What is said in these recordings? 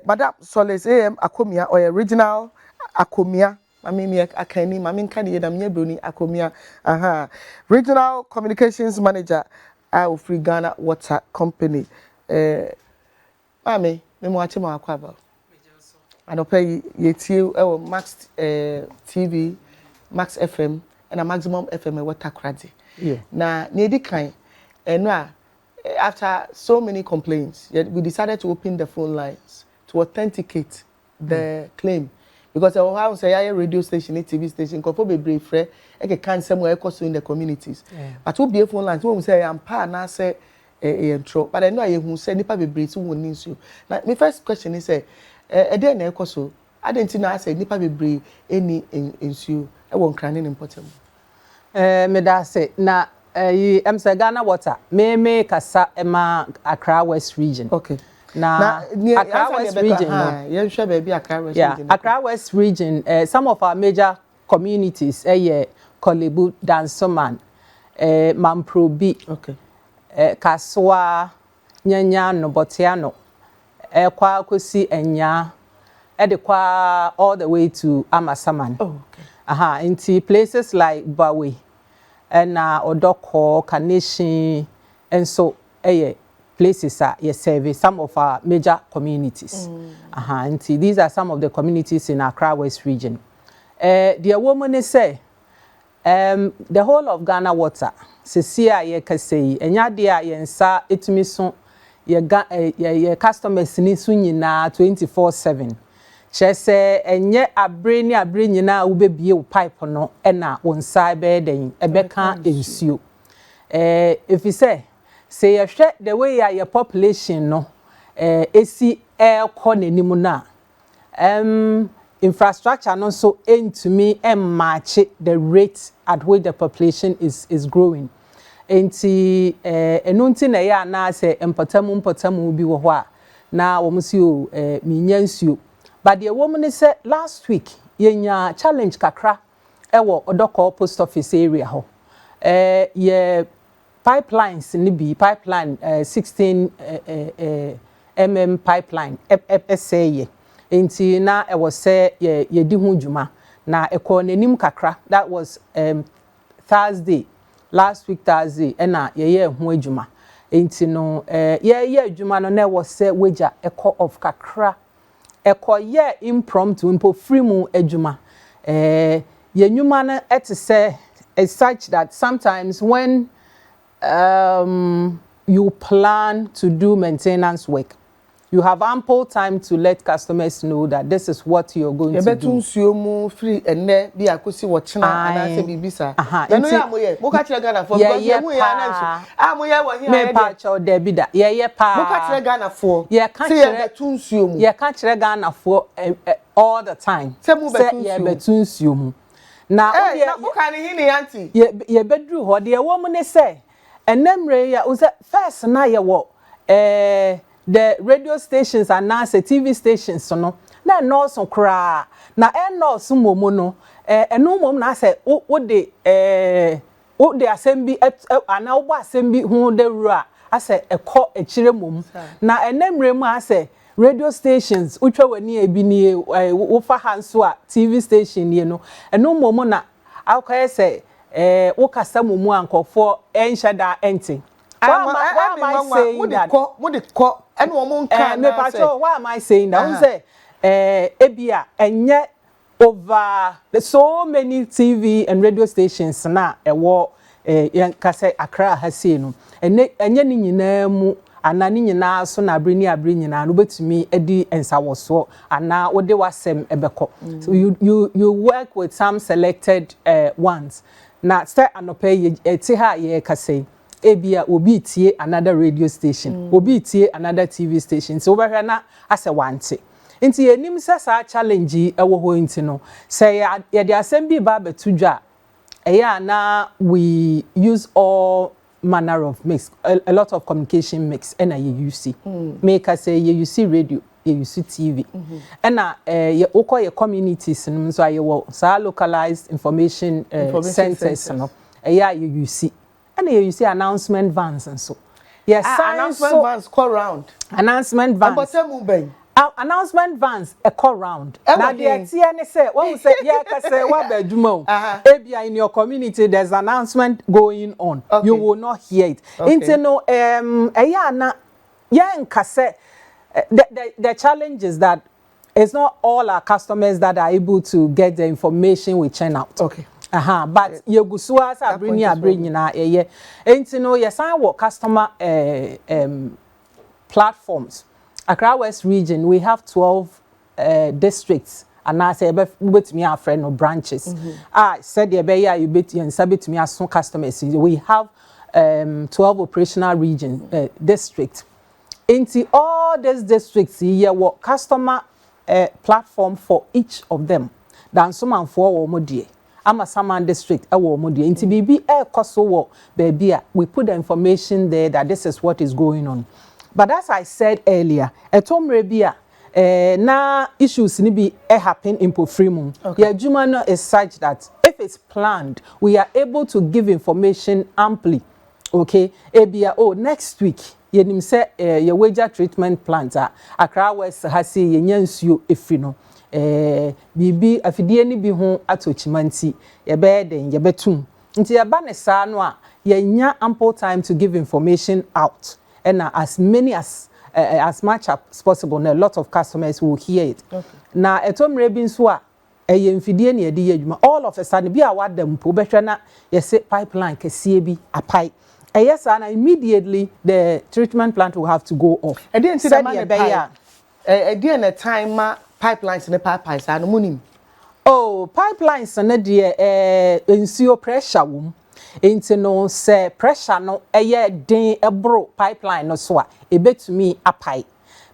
Madam Solace A.M. Akomeah or original Akomeah. I mean, Akani, I mean, Kanye, Bruni, Akomeah. Regional Communications Manager of Free Ghana Water Company. Mami, me mo ache mo akwaba. And pay you Max TV, Max FM, and a Maximum FM water cradi. Yeah. Na needi kan after so many complaints, we decided to open the phone lines to authenticate the claim. Because I have say a radio station, a TV station, ko be brave free, e can somewhere cause in the communities. But we be phone lines, we say am pa na say intro. But I know I who say nipa be brave so won you. Now my first question is say e dey na ekoso. I didn't know I say nipa be brave any ensue e won kranin important. Me da say na I'm say Ghana Water me kasa ema Accra West Region. Okay. Na Accra West Region Accra West Region some of our major communities Kolebu, Dansoman, Mamprobi, okay. Kaswa, Nyanya, Nobotiano, Kwa Kusi Enya, Edekwa all the way to Amasaman. Oh, okay. Into places like Bawe and Odoko, Kaneshi, and so places are serve some of our major communities. And these are some of the communities in Accra West Region. The woman say the whole of Ghana Water, Sesia ye kasei, enya dia yensa etumi so ye customers ni so nyina 24/7. Chese enye abre nyina wo bebie wo pipe no na wonsa be den ebeka ensuo. If you say you share the way your population no esi ekọ nanimu na infrastructure no so into me match the rate at which the population is growing. Enti enunti na ya na say empotamu bi wo ho a na wo musi o minyansuo. But the woman say last week yenya challenge kakra ewo Odoko post office area ho. Ye pipelines ni bi pipeline 16 mm pipeline say enti na e was say ye di ho dwuma na e ko nanim kakra. That was Thursday, last week Thursday na ye ho adwuma enti no ye adwuma no na was say wager e ko of kakra e ko ye impromptu impo free mu adwuma ye nwuma na et say is such that sometimes when you plan to do maintenance work, you have ample time to let customers know that this is what you're going to do. Nsuo mu free enne bi akosi wo chena ana se bibisa. Eno ya moye, mo ka kire Ghana for because ye mu ya na nsu. Moye wo hia me pa cho de bi da. Ye pa. Mo ka kire Ghana for. Ye ka kire nsuo mu. Ye ka kire Ghana for all the time. Se mu betu nsuo mu. Na mo ka ni hini auntie. Ye bedru ho de wo mu ne say enemre ya was first na ye wo the radio stations and now say TV stations so no na nurse kra na nurse momo no eno mom na say wo de assembly ana wo assembly hu de rua ase ekọ ekire mom na enemre mu ase radio stations utwa wani ebi ni wo fa hanso a TV station ye no eno mom na akoye say wo kasa momu ankofo enhyada enti why am I saying that why am I saying that say ebia enye over so many TV and radio stations na ewo kasa Accra ha sei no enye ni nyina mu ana ni nyina so na abri nyina no betumi edi ensawoso ana wo de wasem ebeko. So you work with some selected ones. Na say anope eti ha ye kase ebia obi tie another radio station obi tie another TV station so obehwe na ase wante nti enim se sa challenge ewo ho nti no say ye de asem bi ba betudwa eya na we use all manner of mix a lot of communication mix and you use make us say you see radio you see TV and ye okọ ye communities no so aye wo sa localized information centers no eya you see and you see announcement vans and so yes announcement vans call round announcement vans announcement vans a call round. Now the TN say, what we say, yeah, say what bedroom. Ebia in your community, there's announcement going on. You will not hear it. Into no ayana kase. The challenge is that it's not all our customers that are able to get the information we churn out. Okay. But Yogusua bring na into no yes I work customer platforms. Accra West Region, we have 12 districts, and I say, with me, our friend or branches. I said, you bet you and sabit me as some customers. We have 12 operational region districts. Into all these districts, here, what customer platform for each of them. Dan someone for or modie. I'm a Saman district, a war modie. Into BB air cost baby, we put the information there that this is what is going on. But as I said earlier, Rebia, na issues ni be happen in Pofrimu. Yeah, Jumano is such that if it's planned, we are able to give information amply. Okay, Ebia, next week, yenim say your wager treatment plant Accra West hasi yenyansuo efino. Bibi afidie ni bi ho atochimanti ye be den ye betum. Nti ye ba ne saa no a yenya ample time to give information out. And as much as possible, and a lot of customers will hear it. Now, all of a sudden, be aware them probation. You say pipeline, CAB, a pipe. Yes, and immediately the treatment plant will have to go off. I didn't see the man pipe. Again, a time pipelines in the pipelines are no. Oh, pipelines and the ensure pressure room. Into no say pressure no den bro pipeline no so a bit to me a pipe.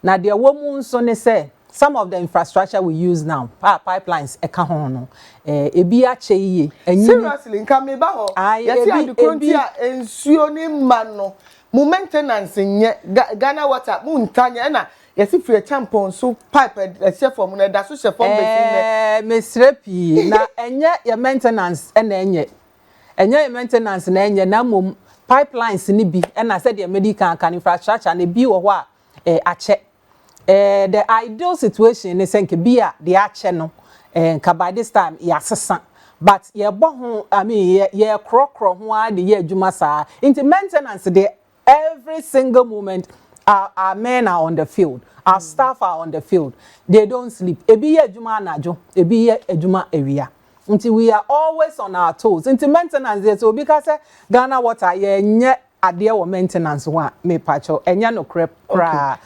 Now the woman so say some of the infrastructure we use now pipelines no be a cheye seriously nka me ba ho yes ya the frontier ensuo ni man no maintenance nye Ghana water muntanya na yes free champon so pipe chef from na da so chef from be mesrepi na enye ya maintenance na enye enye maintenance na enye na mom pipelines ni bi na said the medical can infrastructure na bi wo ho a ache the ideal situation is nke bi a the ache no nka by this time ya sesa but ye bo ho I mean ye krokro ho a de ye adwuma saa into maintenance de every single moment our men are on the field, our staff are on the field, they don't sleep ebi ye adwuma anajo ebi ye adwuma ewia. Until we are always on our toes. Into maintenance, so because Ghana water, yeah, idea or maintenance one me patcho, and ya no crep.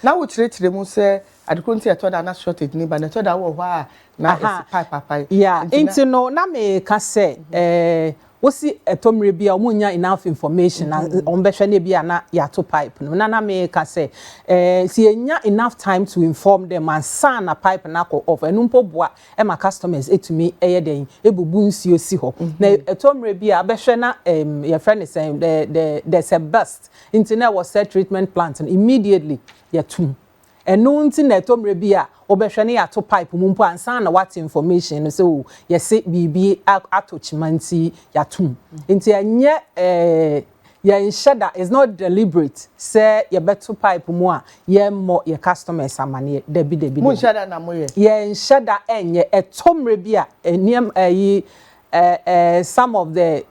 Now we treat them say I couldn't see a told not shortage ni, but I told our now pipe. Yeah, into no na me can say Wosi etomre bia omunya enough information on behwe ne bia na ya to pipe no na me ka say si enya enough time to inform them and san na pipe na ko off enu mpoboa e ma customers etumi eye den ebubu nsuo si ho na etomre bia behwe na your friend is saying there's a burst internet was set treatment plant and immediately ya tum enu nti na etomre bia obehwe ne ya to pipe mumpo ansan na what information so ye say bibi atochimanti ya tum nti enye ye nshada is not deliberate say ye beto pipe mu a ye mo ye customers amane debi mu nshada na mo ye nshada enye etomre bia eniem some of the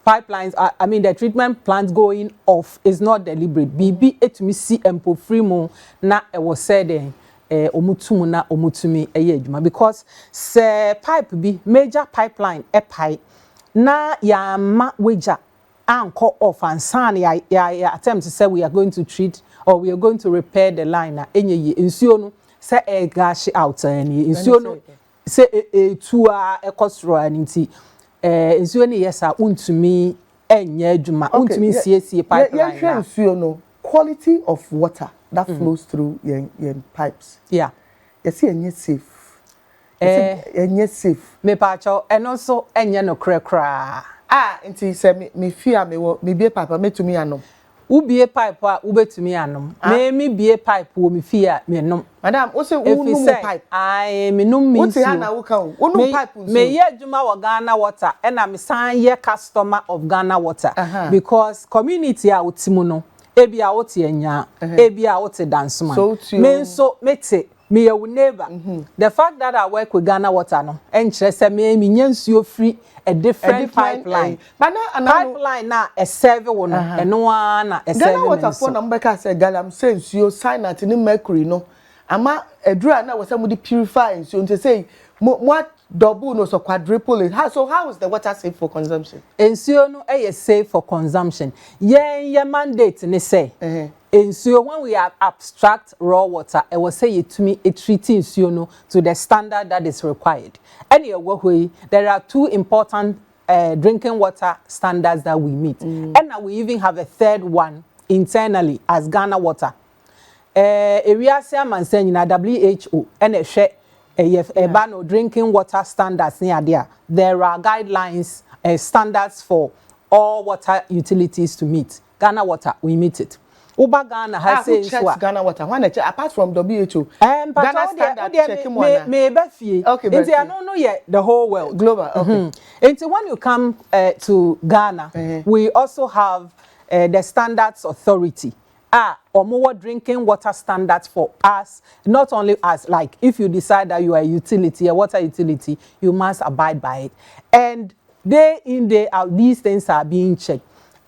pipelines I mean the treatment plants going off is not deliberate bibi etumi si empo free mu na e was said omutumu na omutumi eye adwuma because say pipe bi major pipeline pipe na ya ma wager anko off and san ya attempt to say we are going to treat or we are going to repair the line na enye nsuo no say gash out ani nsuo no say tua ekosro anti nsuo ni yesa untumi enye adwuma untumi siesie pipeline na nsuo no quality of water that flows through your pipes. Yeah. You see, and safe. And safe. Me pacho, and also enye no kra. Until say me fear me be pipe me to me anom. Ubie pipe ube to me anom. Me be pipe wo me fear me nom. Madam, o say wo no pipe. Me nom me. What say na wo kan? Wo no pipe. Me ye adwuma wo Ghana water and am san ye customer of Ghana water because community a utimu no ebia wote enya ebia wote dance man me nso mete me your neighbor. The fact that I work with Ghana Water no, and say me nsuo free a different pipeline. But pipeline na a serve one, and no one na a serve. Ghana Water for number say Galam sense you sign at in mercury no. Ama a draw now was somebody purifying so to say what double no so quadruple it. How is the water safe for consumption? Nsuo no is safe for consumption. Your mandate ne say. Nsuo when we abstract raw water, I will say it to me it treating nsuo no to the standard that is required. Anyway, there are two important drinking water standards that we meet. And now we even have a third one internally as Ghana Water. Area man saying na WHO and a share a drinking water standards near there. There are guidelines standards for all water utilities to meet. Ghana Water, we meet it. Uba Ghana has said Ghana Water. When apart from WHO, Ghana standard checking one. Okay, I don't know yet the whole world. Global. Okay. And so when you come to Ghana, we also have the Standards Authority. Or more drinking water standards for us, not only us, like if you decide that you are a utility, a water utility, you must abide by it. And day in, day out, these things are being checked.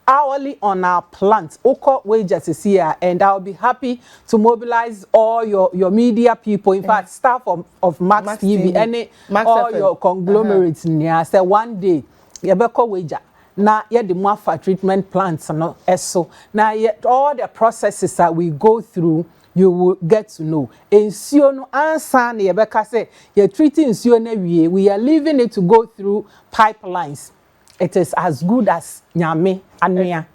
Hourly on our plants, Oko wages is here, and I'll be happy to mobilize all your media people, in fact, staff of Max TV, any all FM. Your conglomerates near. Say one day, Yabeko wager. Na yet the Mwafa treatment plants no eso. Now yet all the processes that we go through, you will get to know. Ensure no answer ne yebeka say you're treating ensure we are leaving it to go through pipelines. It is as good as nyame anua.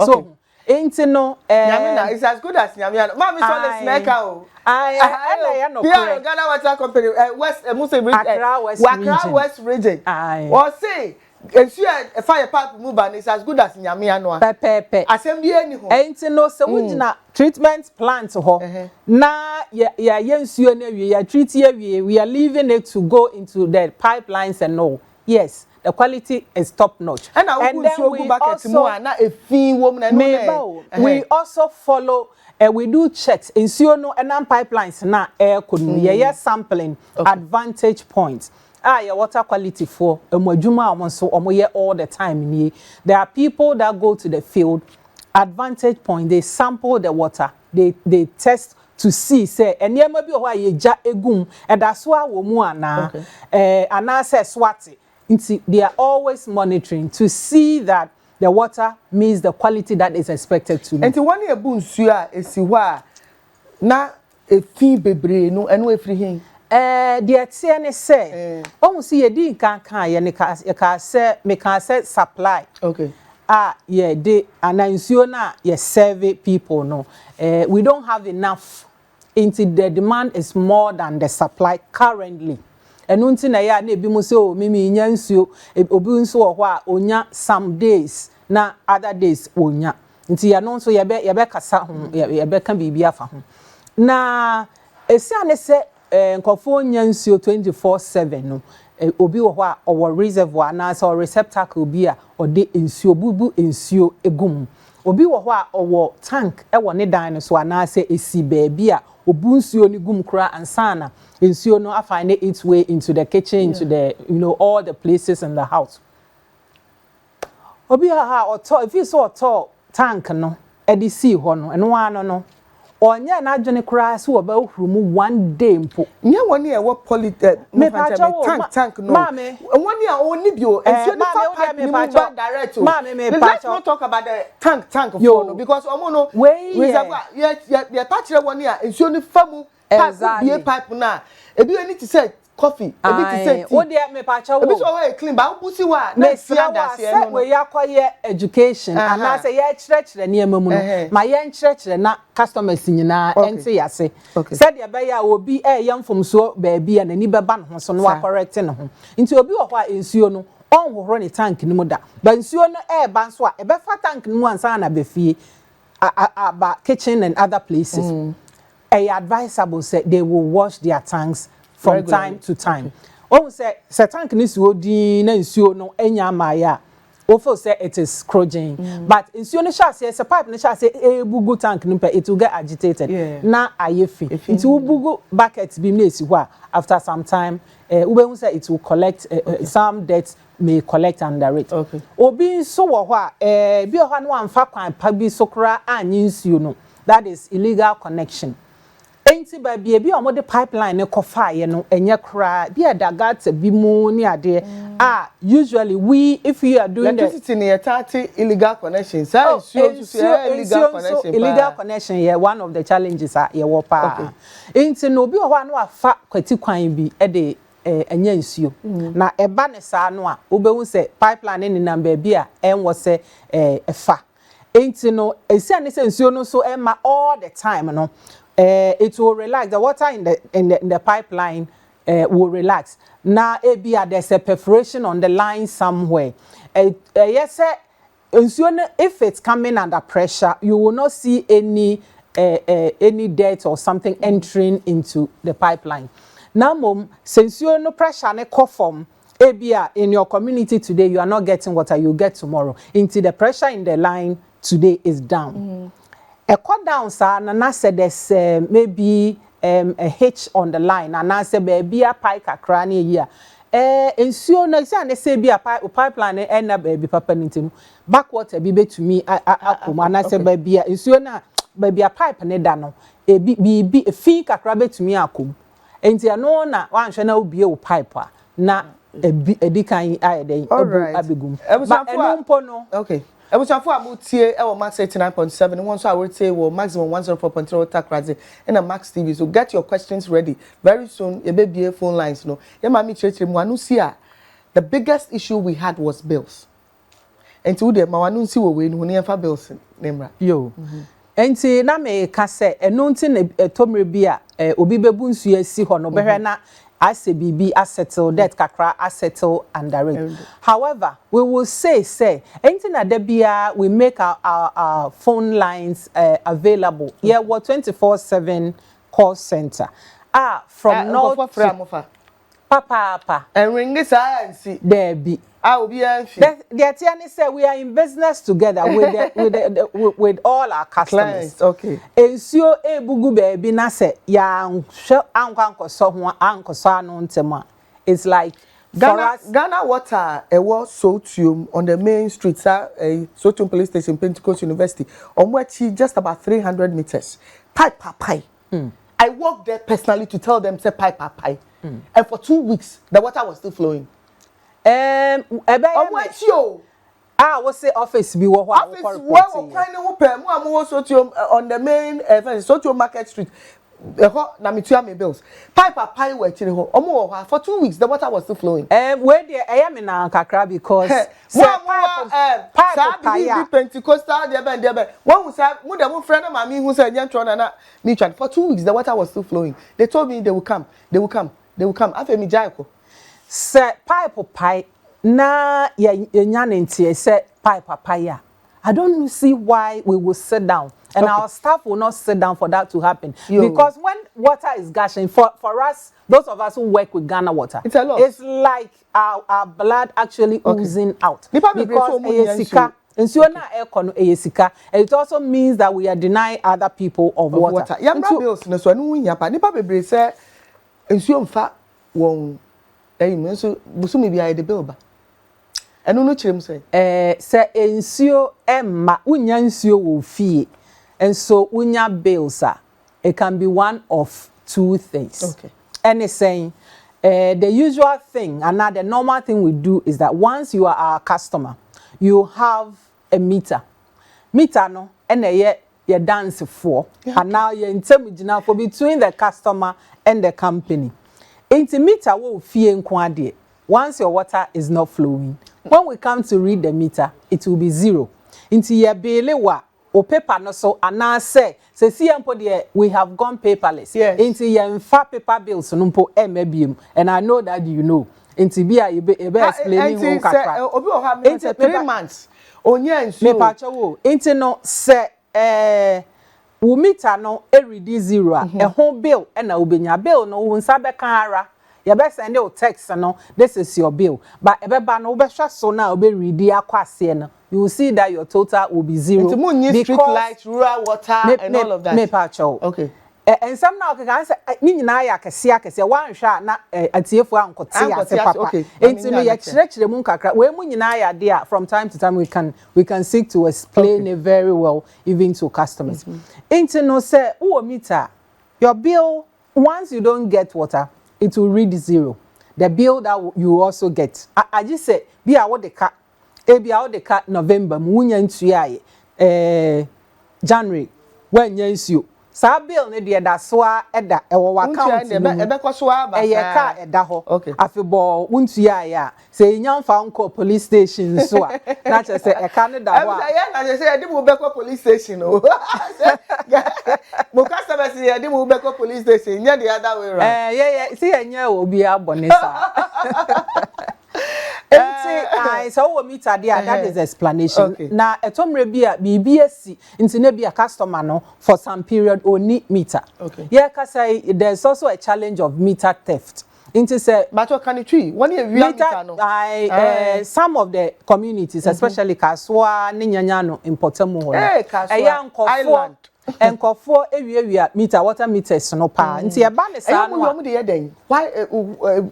So ain't no nyame it's as good as nyame. Mama Solace Meka o. I no Ghana Water Company West Accra West Region. Or say a fire pipe move and it's as good as nyame anua. Pepe. Assembly any ho. Ain't no so wujina treatment plant ho. Na ya yensuo na we ya treat we are leaving it to go into the pipelines and all. Yes, the quality is top notch. And then we also follow we do checks in no and pipelines na air could yes sampling advantage points. Your water quality for all the time. There are people that go to the field, advantage point, they sample the water, they test to see, say, and yeah, maybe why you ja egum, and that's why we and I say swati. They are always monitoring to see that the water meets the quality that is expected to. And to one year boon suya is na a fee bebre no and we free him. The TN say, see a din can't say, make say supply. Okay. Yeah, they and na survey people no. We don't have enough. Into the demand is more than the supply currently. And unti na ya na ebi mo say o mimi nya nsuo obi nso wo ho a onya some days na other days onya. Nti ya no nso ye be kasa ho ye be ka bibia afa ho. Na esiane se nkofo nya nsuo 24/7 no obi wo ho a owo reservoir na so receptacle bi a ode nsuo bubu nsuo egum obi wo ho a owo tank e wo ne dan no so na se esi baabi a obu nsuo ni gum kra ansana nsuo no find its way into the kitchen into the all the places in the house obi ha oto if you saw oto tank no e di see ho no eno ano no onye na adwene kra so oba ohuru one day mpo nye woni e wo tank no woni a oni bio nsuo ni fa ni mo direct let's not talk about the tank for no because omo no reservoir ye touch woni a nsuo ni fa mu pipe na ebi any to say coffee ebi to say tea wo dey me pa cha wo ebi so we clean ba busi wa na sia da se no we yakoye education and na say ye kyerɛkyerɛ ne amamu no ma ye kyerɛkyerɛ na customers nyina ente yase said ye be ya obi yamfom so baabi a nani beba ne ho so no wa correct ne ho nti obi wo ho a nsuo no onhohoro ne tank ni mu da ba nsuo no ba nso a ebe fa tank ni mu ansa na be fie ba kitchen and other places advisable say they will wash their tanks from time to time. Oh, say tank ni suo di na nsuo no enya maya ofo say it is scrooging. But in so say a pipe ne say e bugu tank no it will get agitated. Na ayefi. It will bugu bucket bi na esi ho after some time ube say it will collect some debt may collect under it. Okay. Obi so wo ho a bi ho no amfa kwan pa bi so kra anyi nsuo no. That is illegal connection. Enti ba bi omo de pipeline ne kofa ye no enye kra bi adagata bi mu ni ade usually we if we are doing electricity near 30 illegal connections illegal connection yeah one of the challenges are ye wo pa enti no bi ho no afa kwati kwan bi e de enye nsuo na eba ne sa no a obehu se pipeline ni number bi a enwo se efa enti no esi ane se nsuo no so ema all the time no it will relax. The water in the pipeline will relax. Now, there's a perforation on the line somewhere. Yes, if it's coming under pressure, you will not see any dirt or something entering into the pipeline. Now, since you no pressure ne form, in your community today, you are not getting water. You get tomorrow. Into the pressure in the line today is down. A cut down, sir, and I said there's maybe a hitch on the line, and I said be a pike a cranny here. And so next time they say be a pipeline and a baby papa into backwater be to me. And I said baby, and so now baby a pipe and a dano. A be a fee a crabbe to me. Akum. And the no na one shall now be a piper. Na a decaying eye day. All right, Abigum. Okay. I was for about here, our max 89.7. One so I would say well maximum 104.0 tack rising and a max TV. So get your questions ready. Very soon, your baby phone lines. No, your mommy church the biggest issue we had was bills. And to them, I don't see what we never bills. Name yo. And see, na me kase a nontin a tomre beer, obi bebun suye si hono behena. As a BB assettle, that kakra assettle and direct. However, we will say, anything at Debia, we make our phone lines available. Yeah, we're 24/7 call center. From North to Papa. And ring this eye see. There be. I will be the Atiani said we are in business together with all our customers. Clients, okay. Ensure bugu baby na se ya anko so ho anko so anu ntema. It's like Ghana Water was Sotium on the main street, Sotium Police Station, Pentecost University. On which just about 300 meters. Pipe. I walked there personally to tell them say pipe. And for 2 weeks the water was still flowing. What's the office be what office on the main Sotium Market Street. Na me bills. Pipe were for 2 weeks the water was still flowing. Where the I am in Accra because pipe Pentecostal there. One who said friend of me who said for 2 weeks the water was still flowing. They told me they will come. After me jaiko. Say pipe na nyanentie say pipe. I don't see why we will sit down and our staff will not sit down for that to happen. Because when water is gushing for us, those of us who work with Ghana Water, it's a lot. It's like our blood actually oozing out. Because it also means that we are denying other people of water. Bills no so no nya pa nipa bebre say ensuo mfa won so busumi bia the bill ba eno no chirem say say ensuo emma unya nsuo wo fie and so unya bills it can be one of two things. Okay. And it's saying the usual thing and now the normal thing we do is that once you are our customer you have a meter no and you dance for and now you intermediate for between the customer and the company. Meter will fee nkwade. Once your water is not flowing, when we come to read the meter, it will be zero. Into your bele wa o paper no so and say we have gone paperless. Yes. Into your paper bills numpo MBM, and I know that you know. Into be explaining who kakra. 3 months. Onya nsu. Me pacha wo. Into no say wo meter no read zero a whole bill and na obenya bill no wo nsa be kan ara You better send your text no, this is your bill. But ebeba no be so now be read akwase no. You will see that your total will be zero. It's more street lights, rural water, and all of that. Me pacho. Okay. And some now can say ni nyina ya kese wan hwa na atiefo ankote ase papa. Okay. Enti no ya chire mu kakra. We mu nyina ya there from time to time we can seek to explain it very well even to customers. Enti no say wo meter your bill once you don't get water it will read zero. The bill that you also get. I just say be a what the car November mu nya ntua January when nya nsuo. Sa bill ne de da so a eda e wo account ni ebe kwaso aba e ka eda ho afebo untua ya se nyamfa nko police station so a na che se e ka ne da ho a ya na se e di mu be police station o mo customer se e di mu be police station nya the other way round yeah see enya obi abone sa so we meet there that is explanation. Na etomre bia BBSC nti na bia customer no for some period only meter. Yeah, say there's also a challenge of meter theft. Into say but what can it tree? One year meter no. Some of the communities especially Kaswa Ninyanya no importamu ho. Kaswa Island. Enkofo ewia meter water meters no pa nti e ba ne sa no a dey den why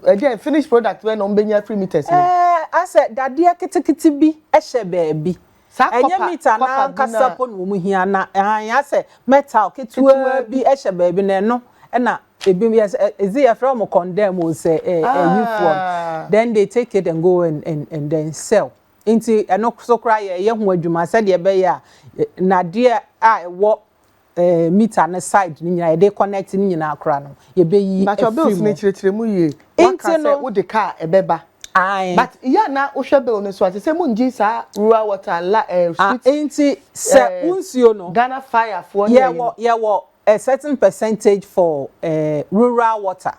again finished product when on benya free meters I said that dear kitikiti bi ehye baby enye meter na kasapo no mu hia na ya say metal ketua bi ehye baby na no na ebi ezi from condemn o say youth then they take it and go and then sell nti eno so cry ye ho adwuma said ye be ya na dear I wo meter na side ni nyina dey connect ni nyina akra no ye be yi but your bills ni chire mu ye waka say wo de car ebeba but yeah na wo hwe bill ni so ati say mu nji sa rural water street enti se unsuo no Ghana fire for ye wo a certain percentage for rural water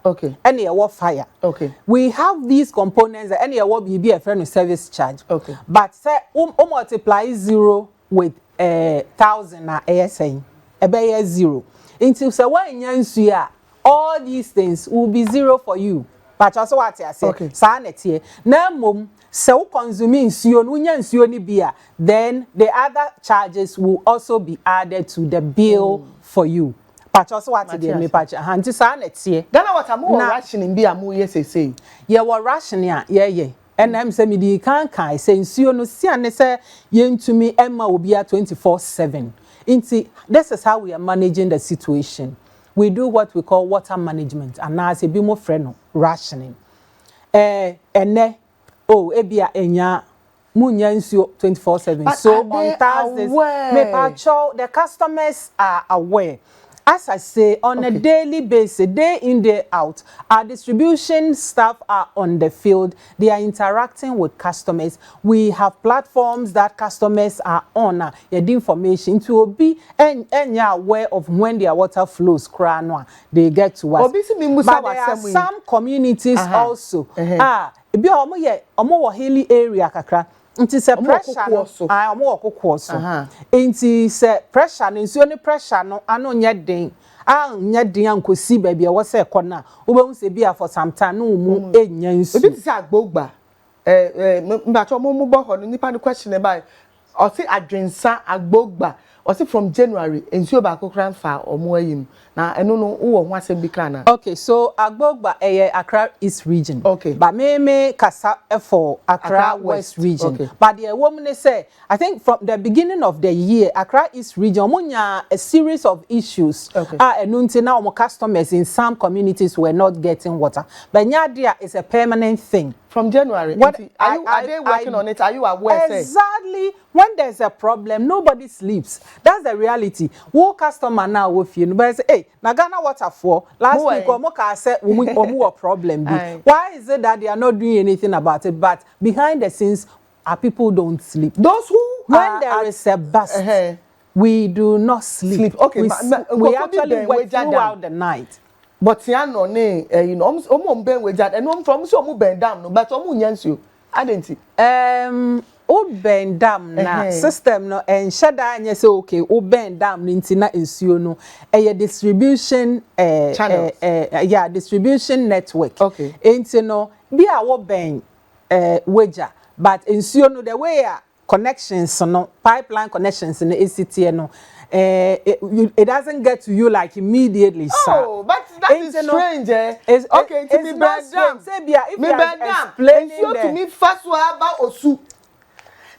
and ye wo fire we have these components and ye wo be a friend service charge but say multiply 0 with 1,000 na ASA ebe zero until say when nyansu a all these things will be zero for you but also what I say sa netie na mom se wo consume nsuo no nyansuo ni bia then the other charges will also be added to the bill for you but also what dey me patch anti sa netie Ghana water mo rationing bia mo yesese ye wo rationing a ye and I'm say me di kan say nsuo no sia ne say yentumi emma obi a 24/7 Inti, this is how we are managing the situation. We do what we call water management, and now it's a bit more friend rationing. Ebia enya munyansio 24/7. So on Thursdays, the customers are aware. As I say, on a daily basis, day in, day out, our distribution staff are on the field. They are interacting with customers. We have platforms that customers are on. The information to be and you're aware of when their water flows. They get to us. But there are some communities also. Ebi omo hilly area kakra. Nti se pressure no omo okokwo so nti se pressure no nsuo ne pressure no ano nya den ankosi ba bia wo se kona wo be hu se bia for some time no mu enya nsu obi ti se agbogba mbacho mo bo ho no nipa no question about o se adwensa agbogba o se from January nsuo ba kokran fa omo ayim na eno no wo ho asem bi kana okay so agbogba Accra East Region but me kasa for Accra West Region but the woman say I think from the beginning of the year Accra East Region omunya a series of issues enunti na omo customers in some communities were not getting water but nyadia is a permanent thing from January. Are they working on it? Are you aware? Exactly. When there's a problem, nobody sleeps. That's the reality. Wo customer now with you, but say, hey, na Ghana water for last week, omo said omo problem. Why is it that they are not doing anything about it? But behind the scenes, our people don't sleep. Those who when there is a bust, we do not sleep. Okay, we actually work throughout the night. But ya no ne you know omo ben we jad and from so omo ben down no but omo nyansuo adenti o bend dam na system no and shada anya say okay o bend dam nti na nsuo no distribution distribution network okay enti no bi a wo bend wager but nsuo no the way connections no pipeline connections in the ACT no it doesn't get to you like immediately oh but that is strange okay to me bend down say bia if you are explaining to me first about osu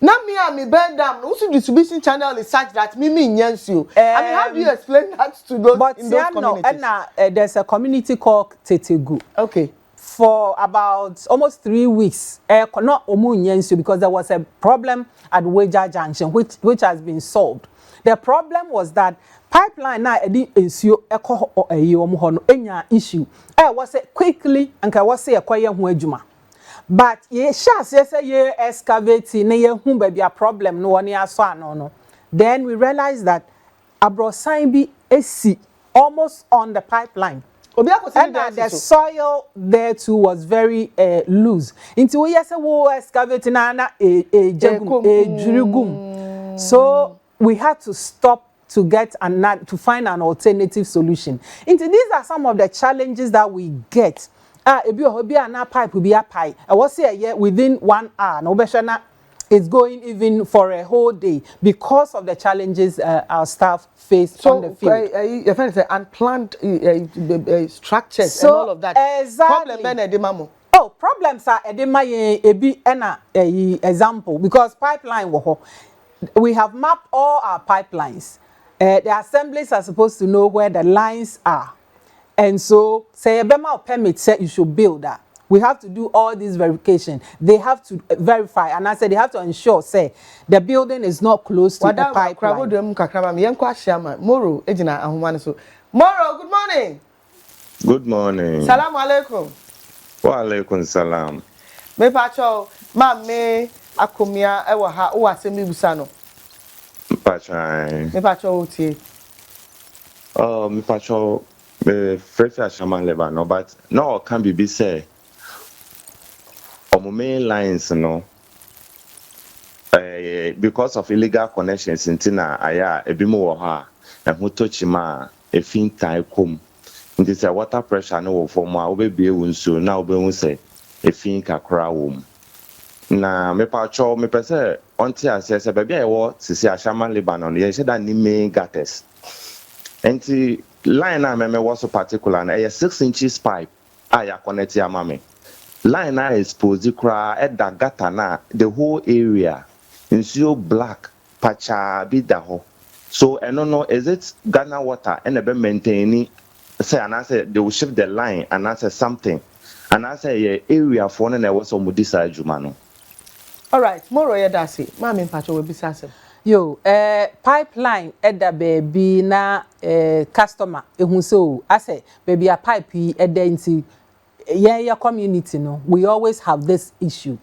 na me and me bend down no distribution channel is such that me nyansu I mean how do you explain that to those in those communities but there's a community called Tetegu okay for about almost 3 weeks not omunyensu because there was a problem at Wager Junction which has been solved. The problem was that pipeline na edi ensio ekọ omu ho no enya issue was quickly anka was say ekoye ho adwuma but ye sha say ye excavate na ye hu ba bia problem no woni aso ano no then we realized that abrosan bi esi almost on the pipeline. And the soil there too was very loose. Into we say wo excavate na jurigum. So we had to stop to get to find an alternative solution. Into these are some of the challenges that we get. Ebi na pipe be a pipe. I was say within 1 hour. No be it's going even for a whole day because of the challenges our staff face on the field. So, unplanned structures and all of that. Exactly. Problems are a example because pipeline we have mapped all our pipelines. The assemblies are supposed to know where the lines are, and so say a permit said you should build that. We have to do all this verification. They have to verify, and I said they have to ensure, say, the building is not close to the pipeline. Moro, Moro, good morning. Good morning. Salam alaikum. Wa alaikum salam. Me pacho, me Akomeah ewa ha o asemi busano. Pachai. Me pacho otie. Oh, me pacho me fresh shaman Lebanon, but no can be say. On main lines, no. Because of illegal connections in Tina, aya ebimo ha, and who touch ma a fin tie kum. It is a water pressure no for my obe unso now be say a fin Accra wom. Na me pacho me pese until I says a baby I want to see a shaman Lebanon, ye said that ni main gutters. And the line I me was so particular, and a 6 inches pipe, aya connect ya mame. Line I expose the cry at that gata na the whole area in so black pacha bidaho. So I don't know, is it Ghana water and a maintaining say and I say they will shift the line and I say something and I say yeah, area for and I was on Mudisa Jumano. All right, Moro Yadasi, Mammy Pacho will be sassy. Yo, pipeline at the baby na customer who so I say baby a pipe at the your community no we always have this issue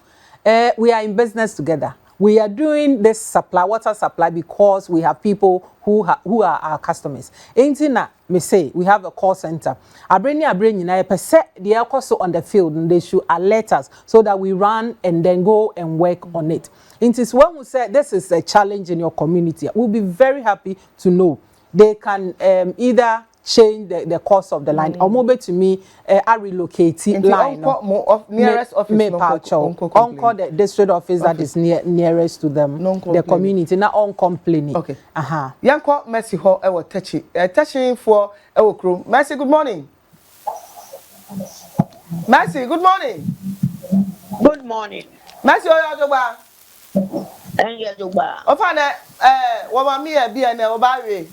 we are in business together we are doing this supply water supply because we have people who are our customers na me say we have a call center abreni na percent they are also on the field and they should alert us so that we run and then go and work on it is when we say this is a challenge in your community we'll be very happy to know they can either change the course of the line or move to me I relocate line nearest office on the district office that is nearest to them the community na on complaining okay yanko Mercy ho e wo touching for e wo krom Mercy good morning Mercy good morning Mercy oyojogba Enyejoba ofana wo ma mi e bia na wo ba we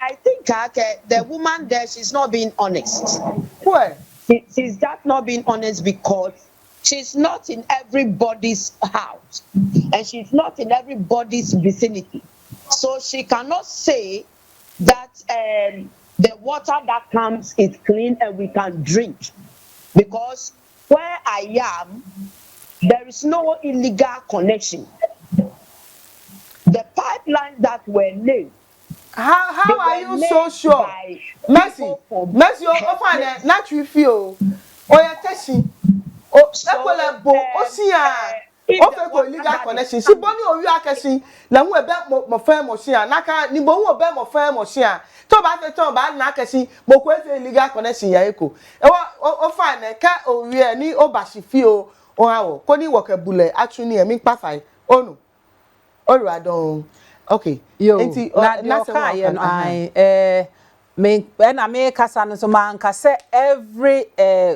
I think the woman there, she's not being honest. Why? She's just not being honest because she's not in everybody's house and she's not in everybody's vicinity. So she cannot say that the water that comes is clean and we can drink. Because where I am, there is no illegal connection. The pipelines that were laid, how are you so sure? Mercy, offer not you feel. Or your testing. Oh, so, bo osia. Ofe ko illegal connection. Si boni owi akesi la hu ebe mo fa mo hia naka ni bo hu ebe mo fa mo hia. To ba fe to ba na akesi mo ko efe illegal connection ya eko. E o fa na ka owi e ni o ba shifi o awo ko ni wokabule atuni e mi pa fai. Onu. Ora don. Okay. Enti na se I me na me kasa no so man kase every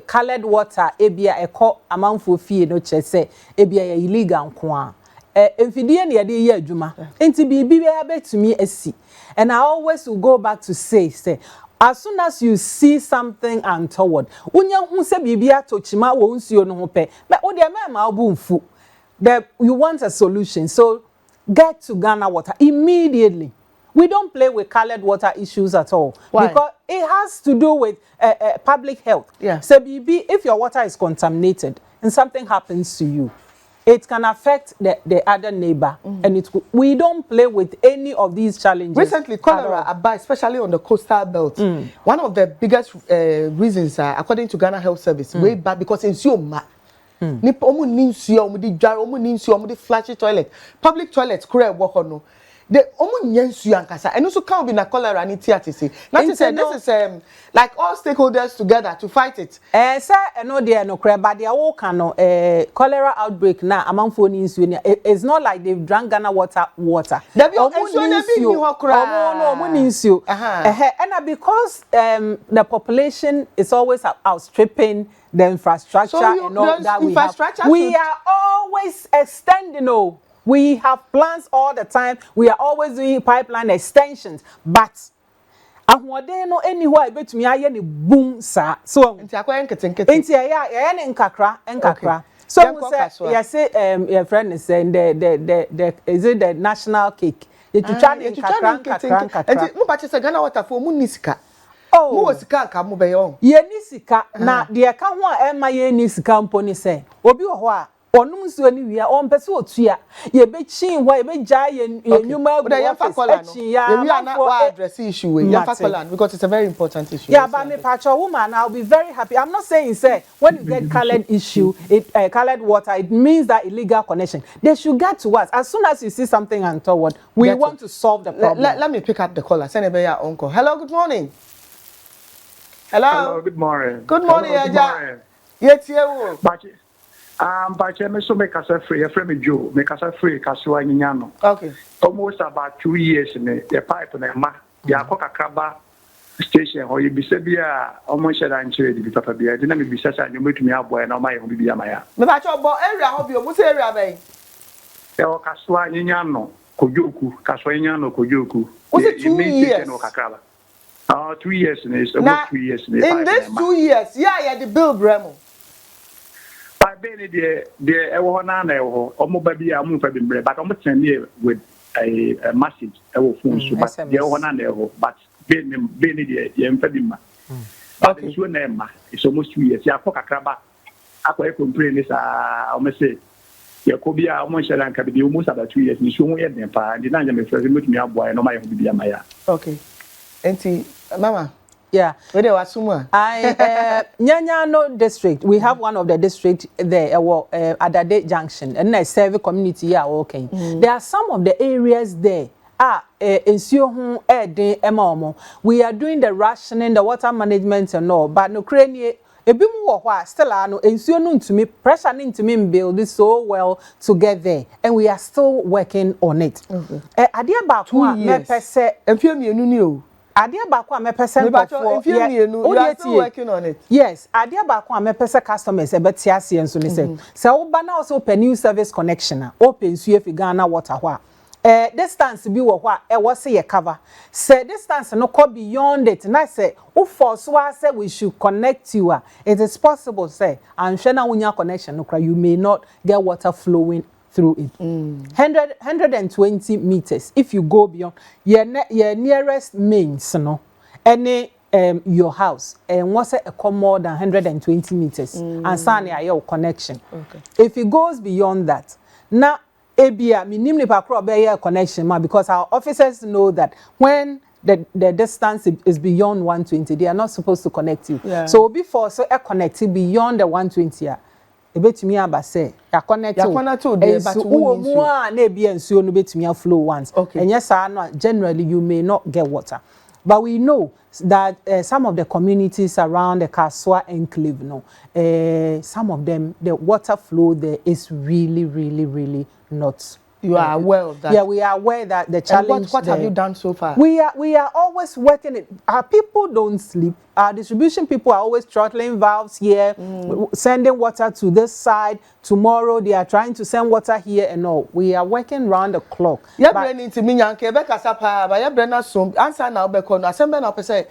colored water ebia eko amanfo fie no chese ebia ya illegal nko a emfidie na ye ye adwuma enti bibi ya betumi asi. And I always will go back to say as soon as you see something untoward unya hu se bibi atochima wo nsuo no ho pe but o de ma obu mfu that you want a solution, so get to Ghana Water immediately. We don't play with colored water issues at all. Why? Because it has to do with public health. Yeah. So if your water is contaminated and something happens to you, it can affect the other neighbor. And we don't play with any of these challenges. Recently, cholera abide, especially on the coastal belt. One of the biggest reasons, according to Ghana Health Service, way back because in Sioma, Nipo omu ninsuo omu di jar omu ninsuo omu di flashy toilet public toilets kure work no the omu nyensuo ankasa and also can be na cholera ni TRTC. That is this is like all stakeholders together to fight it. Sir, no there no kure but there wo kan no cholera outbreak na amanfo ni nsuo ni it's not like they've drank Ghana water. There be omu ninsuo and because the population is always outstripping the infrastructure and all that we are always extending. We have plans all the time. We are always doing pipeline extensions, but ahwode no anywhere betumi aye ne boom sa so nti akoye nkete nti ya ne nkakra so we say your friend is saying the is it the national cake you try ne nkakra nti mo ba che say Ghana Water for mu nisika mo wasika nka mo be yo ye nisika na de ka ho a ema ye nisika mpo ni say obi wo ho a onum nsuo ni wia on pese otua ye be chin ho ye be ja ye nyuma agu ya fa kola no ye wi na wa address issue we ya fa kola because it's a very important issue. Yeah, but me pacho woman I'll be very happy. I'm not saying say when you get colored issue colored water it means that illegal connection. They should get to us as soon as you see something untoward. We want to solve the problem. Let me pick up the caller. Send it your uncle. Hello, good morning. Hello, good morning. Good morning, Aja. Yes, you. But me so make us free. A friend Joe make us free. Kasua Nyano. Okay. Almost about 2 years in the pipe and ma. Ya koka kraba station or you be sebia almost share and trade the papa bia. Didn't me be such a you meet me up boy and my home be maya. Me ba cho bo area hobi o musi area be. E o Kasua Nyano Kojoku. Kasua Nyano Kojoku. Was it 2 years? 2 years in this. About 2 years in this 2 years, yeah, the bill Bremo. By Benny, the Ewana, almost baby, I'm moving from but almost 10 years with a message, phone, but the Ewana, but Benny, the Empedima. But it's your name, it's almost 2 years. Yeah, Poka Craba, I complain is almost say, Yakobia, almost and can be almost about 2 years. You show me and the Nanya first with me, boy, no my be Maya. Okay. Auntie, Mama. Yeah. Where they was somewhere? Nyanyano district. We have one of the district there, Adade Junction, and I serve community here. Okay. There are some of the areas there. We are doing the rationing, the water management and all, but no crane. Ebi mu wo hwa still ano ensuo no ntumi pressure no ntumi build it so well to get there and we are still working on it. Ade ba ko a me pese enfie mienu ni o. Ade ba ko a me pese nkofo you are still working on it. Yes, ade ba ko a me pese customers e beti ase enso ni se wo ba na also open new service connection a open nsuo fi Ghana Water hwa distance bi wo hwa e wo se ye cover say distance no go beyond it na say wo force wa say we should connect you it is possible say and hwe na wonya connection no kra you may not get water flowing through it 120 meters if you go beyond your nearest mains no any your house and what's a more than 120 meters and sane your connection. Okay. If it goes beyond that now Ebia minim nipa kro be connection ma because our officers know that when the distance is beyond 120 they are not supposed to connect you. Yeah. So before so connect beyond the 120 ebetumi aba say ya connect to there but who na be nsuo no betumi flow once okay. Yes, generally you may not get water. But we know that some of the communities around the Kaswa enclave, some of them, the water flow there is really not. You are aware of that? Yeah, we are aware that the challenge. And what have you done so far? We are always working it. Our people don't sleep. Our distribution people are always throttling valves here, sending water to this side. Tomorrow they are trying to send water here and all. We are working round the clock. Yeah, bringing to me, Yanke, Bekasapa, but yeah, Brenna, some answer now, Becon, assembly now, per se.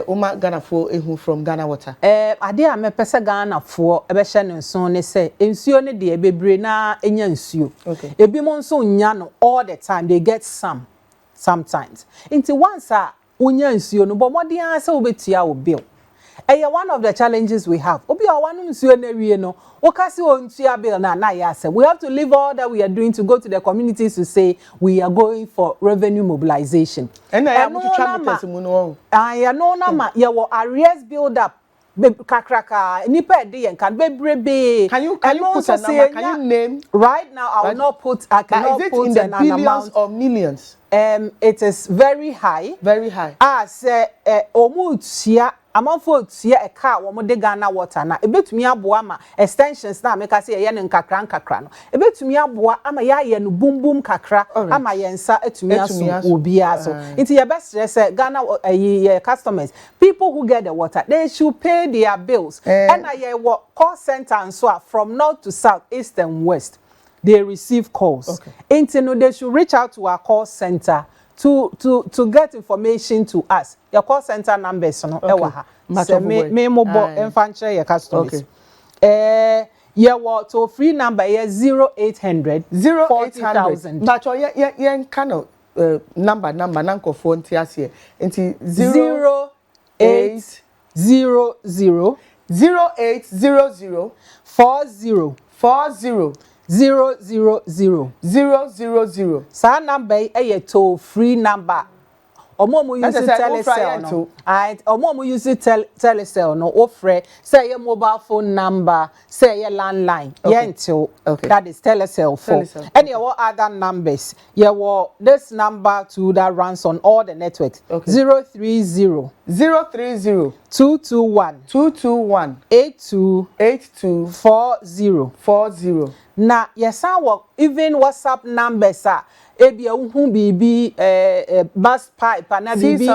Uma Ghana for who from Ghana water. Ade a me pese Ghana for ebe hye ne nso ne se ensuo ne de bebre na enya nsuo. Okay. Ebi mo nso nya no all the time, they get sometimes. Into once a unya nsuo no bo modern ase obetua wo bill. One of the challenges we have. Obi a wanu nsuo na wie no, okase ontua bill na ya say. We have to leave all that we are doing to go to the communities to say we are going for revenue mobilization. And I am to travel to Muno. I know na ya wo arrears build up. Kakraka nipa de yen can bebrebe. Can you put a number? Can you name? Right now I will not put. I cannot is it put in the an billions amount or millions. It is very high. Very high. Say omutia amount for tia a car wo de Ghana water na ebetumi aboa ma extensions na make say ye ne nkakra no ebetumi aboa ama ye no boom kakra ama ye nsa etumi aso obi aso nti ye best say Ghana customers, people who get the water, they should pay their bills and ye call center and so from north to south, east and west. They receive calls. Okay. No, they should reach out to our call center to get information to us. Your call center numbers no me mobile enfanche your customers. Okay. To free number is 0800 40,000. But your kind number nanko phone tias here. Into 0800 0800 40 000. Sa number a toll free number. Omo use telecell no. Omo use telecell no offer say your mobile phone number, say your landline. Until that is telecell phone. And your other numbers. Your this number too that runs on all the networks. 030 221 82 40. Na yesa work even WhatsApp numbers ebia hu bibi bus pipe and bibi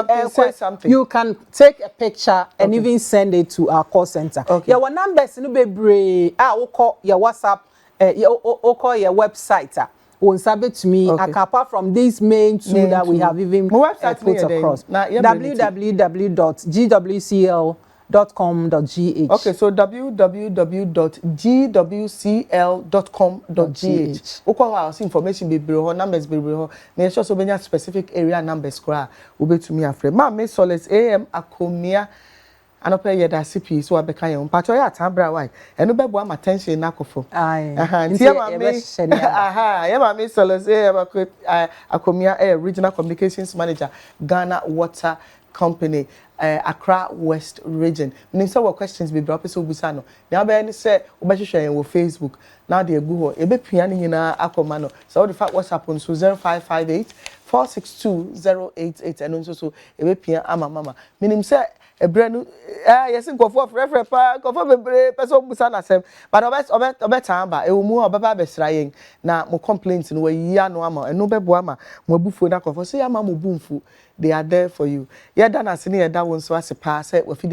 you can take a picture and even send it to our call center. Your numbers no bebre we call your WhatsApp call your website on sabit to me apart from this main tool that we have even put across www.gwcl.com.gh. Okay, so www.gwcl.com.gh. Ukwa information be bro, numbers be bro. Na show so many specific area numbers kra ube to me afre. Ma me Solace A.M Akomeah anope ye da CP so abeka ye mpacho ya tambra why. Eno be boa attention na kofo. Ntia ma me ya me Solace A.M Akomeah Regional Communications Manager, Ghana Water Company, Accra West Region. Minister what questions be brought so busano. Now be say obehwehwe on Facebook. Now they go e be pia ni na Akomeah no. So the fact WhatsApp on so 0558 462 088 and so e be pia ama mama. Minim say ebre no yes nkofo frefre pa nkofo bebre person busa na sem but obet ba e mu obeba besra yen na mo complaint no yi ano ama eno bebo ama mo abufuo na nkofo so ya ma mo bumfu, they are there for you. Yeah, done as any other one so as a pass it with